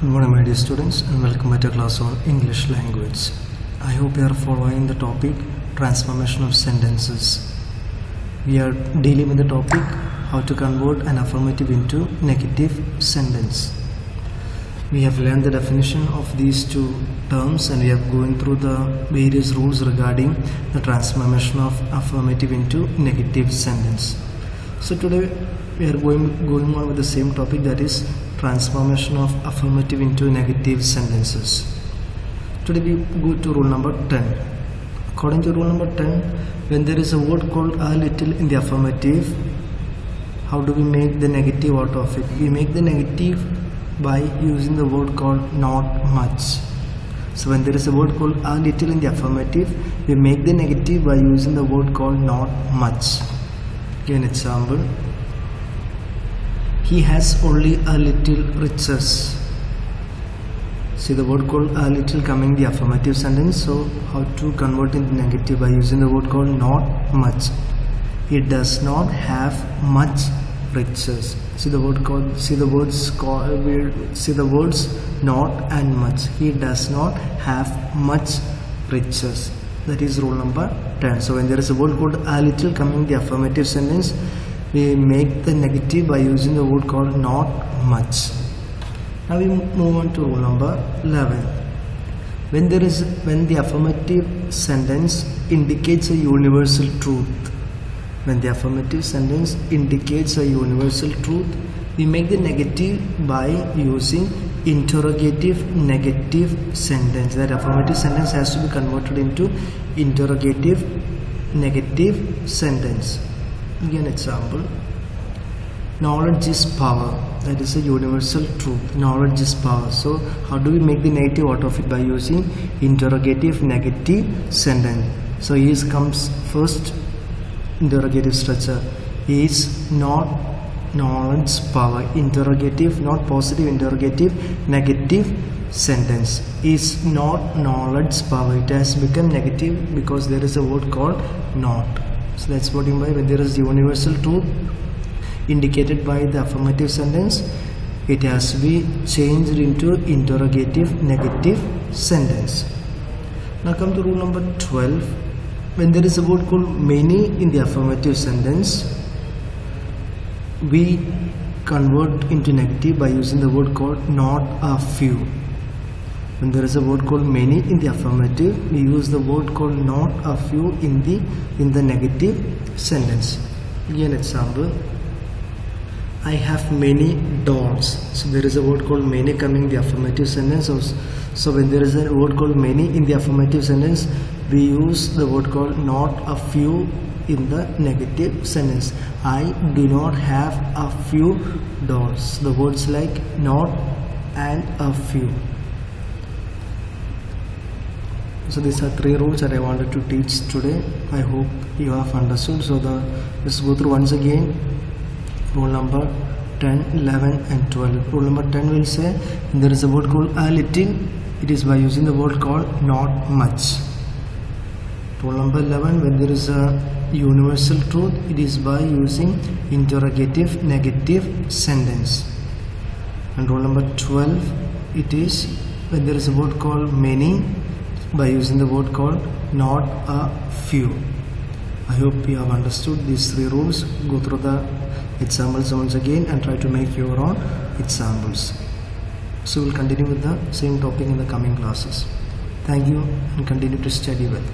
Good morning, my dear students, and welcome back to class on English language. I hope you are following the topic transformation of sentences. We are dealing with the topic how to convert an affirmative into negative sentence. We have learned the definition of these two terms, and we are going through the various rules regarding the transformation of affirmative into negative sentence. So today we are going on with the same topic, that is transformation of affirmative into negative sentences. Today we go to rule number 10. According to rule number 10, when there is a word called a little in the affirmative, how do we make the negative out of it? We make the negative by using the word called not much. So when there is a word called a little in the affirmative, we make the negative by using the word called not much. Give an example. He has only a little riches. See the word called a little coming in the affirmative sentence. So how to convert into negative? By using the word called not much. He does not have much riches. See the word called. See the words not and much. He does not have much riches. That is rule number 10. So when there is a word called a little coming in the affirmative sentence, we make the negative by using the word called not much. Now we move on to rule number 11. When the affirmative sentence indicates a universal truth, when the affirmative sentence indicates a universal truth, we make the negative by using interrogative negative sentence. That affirmative sentence has to be converted into interrogative negative sentence. Give an example. Knowledge is power. That is a universal truth. Knowledge is power. So how do we make the negative out of it? By using interrogative negative sentence. So here comes first interrogative structure. Is not knowledge power. Interrogative, not positive, interrogative negative sentence. Is not knowledge power. It has become negative because there is a word called not. So that's what you mean by when there is the universal truth indicated by the affirmative sentence, it has to be changed into interrogative negative sentence. Now come to rule number 12. When there is a word called many in the affirmative sentence, we convert into negative by using the word called not a few. When there is a word called many in the affirmative, we use the word called not a few in the negative sentence. Give an example. I have many dolls. So there is a word called many coming in the affirmative sentence. So when there is a word called many in the affirmative sentence, we use the word called not a few in the negative sentence. I do not have a few dolls. The words like not and a few. So these are three rules that I wanted to teach today. I hope you have understood. So let's go through once again. Rule number 10, 11 and 12. Rule number 10 will say when there is a word called a little, it is by using the word called not much. Rule number 11, when there is a universal truth, it is by using interrogative negative sentence. And rule number 12, it is when there is a word called many, by using the word called not a few. I hope you have understood these three rules. Go through the examples once again and try to make your own examples. So we'll continue with the same topic in the coming classes. Thank you and continue to study well.